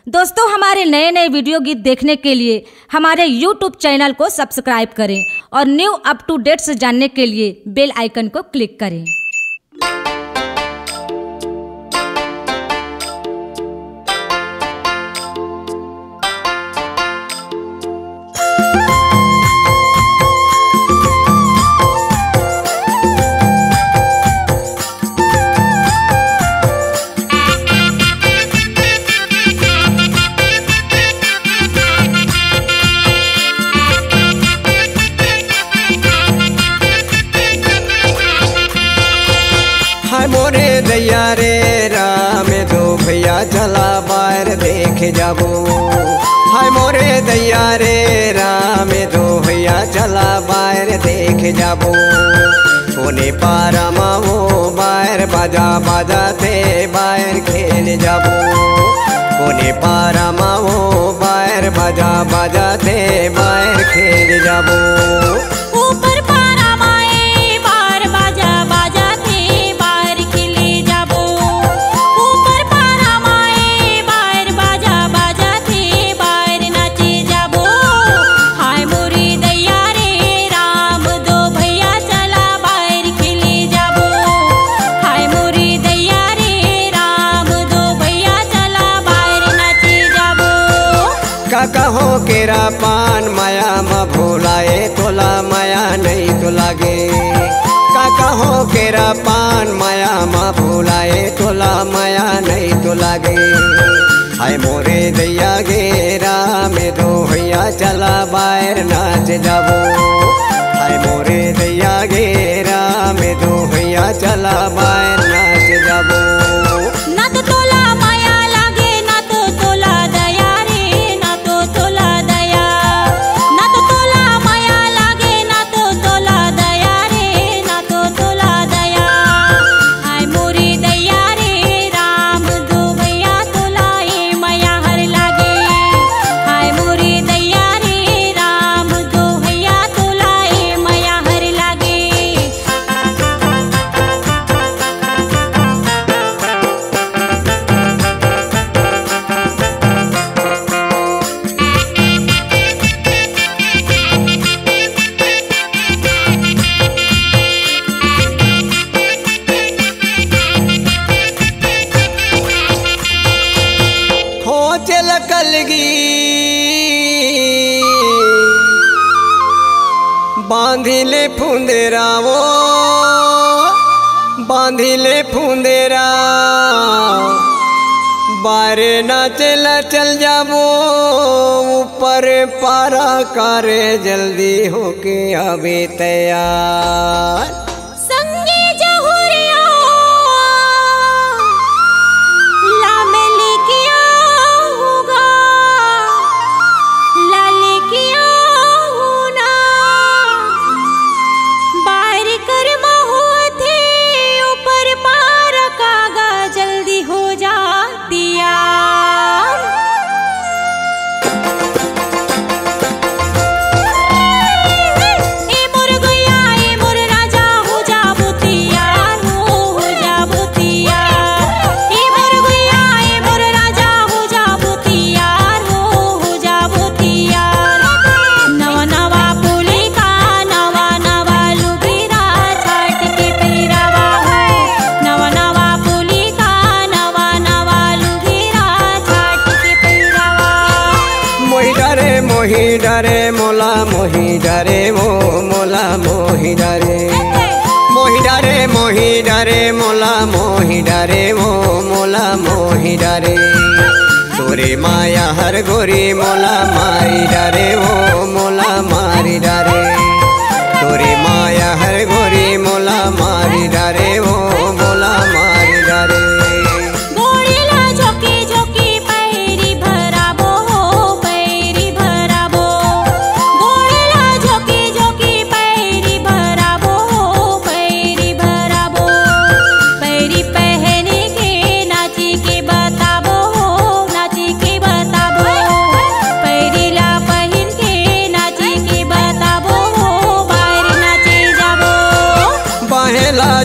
दोस्तों, हमारे नए नए वीडियो गीत देखने के लिए हमारे YouTube चैनल को सब्सक्राइब करें और न्यू अप टू डेट्स जानने के लिए बेल आइकन को क्लिक करें। मोरे दैया रे राम दो भैया चला बाहर देख जाबो। हाय मोरे दैया रे राम दो भैया चला बाहर देख जाबो। कोने पारा मावो बाहर बाजा बाजा थे बाहर खेल जाबो। कोने पारा मावो बाहर बाजा बाजा थे बाहर खेल जाबो। कहो केरा पान माया मा भोलाए तोला माया नहीं तो लागे। कहो केरा पान माया मा भोलाए तोला माया नहीं तो लागे। हाय मोरे दैया गे राम दो भैया चला बाहर नाच जाबो। हाय मोरे दैया गे राम दो भैया चला बाहर नाच जाबो। बांधिले फुंदेरा वो बांधिले फुंदेरा बारे ना चला चल जाबो। ऊपर पारा करे जल्दी होके अभी तैयार। मोही डरे मोला मोही डरे मो मोला मोही डरे। मोही डरे मोही डरे मोला मोही डरे मो मोला मोही डरे। तोरे माया हर गोरी मोला मारी डरे वो मोला मारी डरे। तोरे माया हर गोरी मोला मारी डरे वो मोला मारी डरे।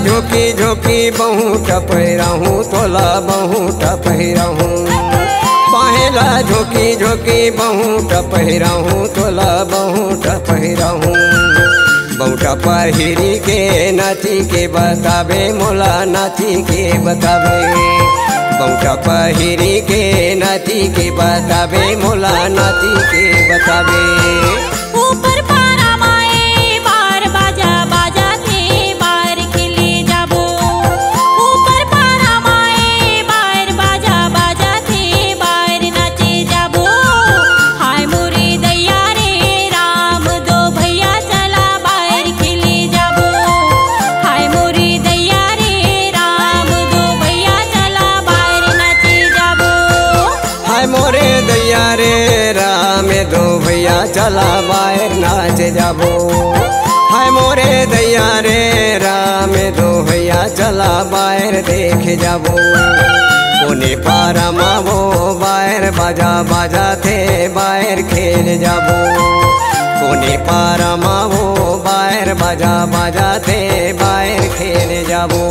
झोंकी झोंकी बहु टपैरा हूँ तोला बहु टपैरा हूँ। पहला झोंकी झोंकी बहुट पहिराहूँ तोला बहुट पहिराहूँ। बहुटा पहिरी के नाची के बतावे मोला नाची के बतावे। बहुटा पहिरी के नाची के बतावे मोला नाची के बतावे। ऊपर पारा माए बार बाजा बाजा थे बार खिले जाबो। ऊपर पारा माए बार बाजा बाजा थे बार नाचे जाबो। हाय मोरे दैया रे राम दो भैया चला बाहर खिले जाबो। हाय मोरे दैया रे राम दो भैया चला बाहर नाचे जाबो। हाय मोरे दैया रे राम दो भैया चला बाहर नाच जाबो। हाय मोरे दैया रे राम दो भैया चला बाहर देख जाबो। कोने पारा मावो बाहर बाजा बाजा थे बाहर खेल जाबो। कोने पारा मावो बाहर बाजा बाजा थे बाहर खेल जाबो।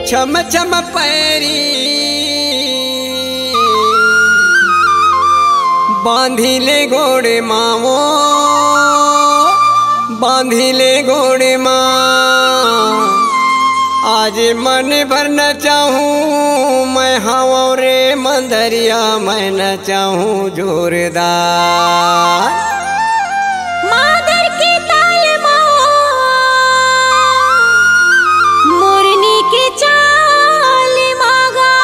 छम छम पैरी बांधिले घोड़े मावो बांधिले घोड़े माँ। आज मन भर न चाहूँ मैं हवा रे मंदरिया मैं न चाहूँ जोरदार। मादर के ताल मोरनी के चाल मागा।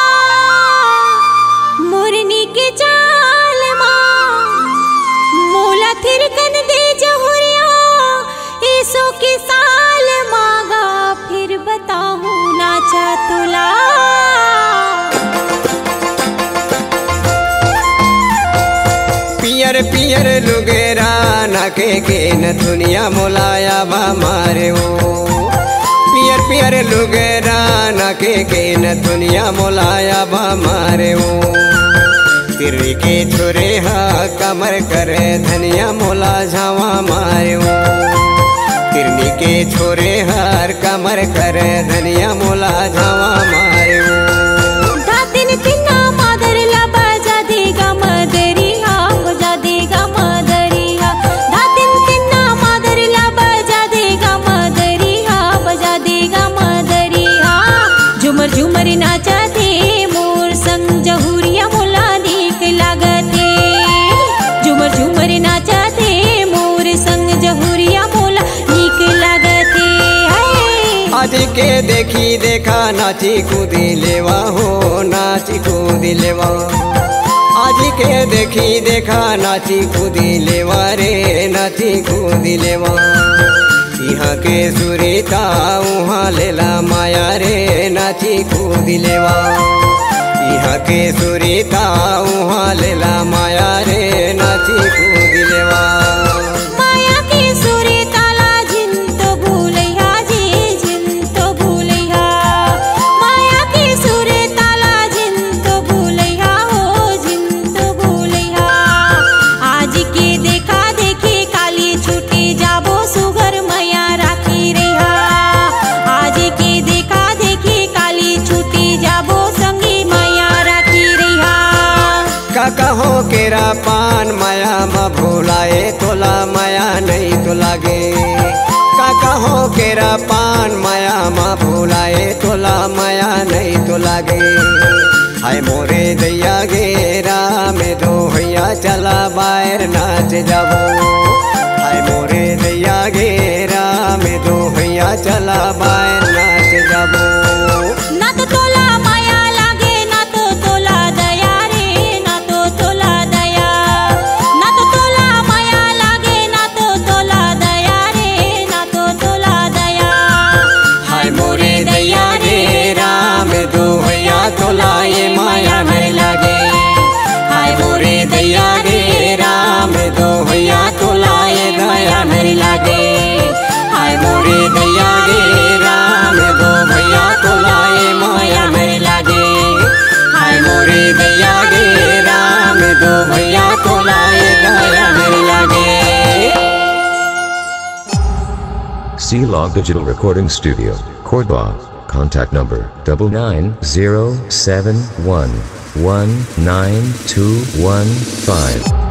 मोरनी के चाल मोला थिरकन दे जहुरिया। ईसो के साल मागा फिर बताऊँ नाचा तुला। पियर पियर लुगेरा नाके के नथुनिया मोलाया बा मारे ओ। पियर पियर लुगेरा नाके के नथुनिया मोलाया बा मारे ओ। तिर्री के छोरे हा कमर करे धनिया मोला झावा मारे ओ। तिरनी के छोरे हर कमर करे धनिया मोला झावा मारे ओ। धातिन तिन्ना मादर ला बजा देगा मदरिया बजा देगा मदरिया। धातिन तिन्ना मादर ला बजा देगा मदरिया बजा देगा मदरिया। झुमर झुमर नाचा थे मोर संग जहुरिया मोला नीक लागते। झुमर झुमर नाचा थे मोर संग जहुरिया मोला नीक लागते। आज के देखी देखा नाची कूदी लेवा हो नाची कूदी लेवा। आज के देखी देखा नाची कूदी लेवा रे नाची कूदी लेवा। यहाँ के सुरीता वहाँ लेला माया रे नाची कूदी लेवा। यहाँ के सुरीता वहाँ लेला माया रे नाची कूदी लेवा। माया के सुरीता ला जिन तो भूलैया जी जिन तो भूलैया। माया के सुरीता ला जिन तो भूलैया हो जिन तो भूलैया। आज के देखा देखी काली छुटी जाबो सुघर मैया राखी रहा। आज के देखा देखी काली छुटी जाबो संगी मैया राखी रहा। का कहो केरा पान माया मा भूलाए तोला माया नहीं तो लागे। का कहो केरा पान माया मा भूलाए तोला माया नहीं तो लागे। हाय मोरे दैया गेरा में दो भैया चला बाहर नाच जाबो। हाय मोरे दैया गेरा में दो भैया चला बाहर नाच जाबो। ना तो तोला माया लागे ना तो तोला दया रे ना तो तोला दया। ना तो तोला माया लागे ना तो तोला दया रे ना तो तोला दया। हाय मोरे दैया गे राम दो भैया तोला ये माया नहीं लागे। हाय मोरे दैया गे राम दो भैया तोला ये दया नहीं लागे। हाय मोरे दैया गे Ram C-Log Digital Recording Studio, Cordoba. Contact number 99071192215.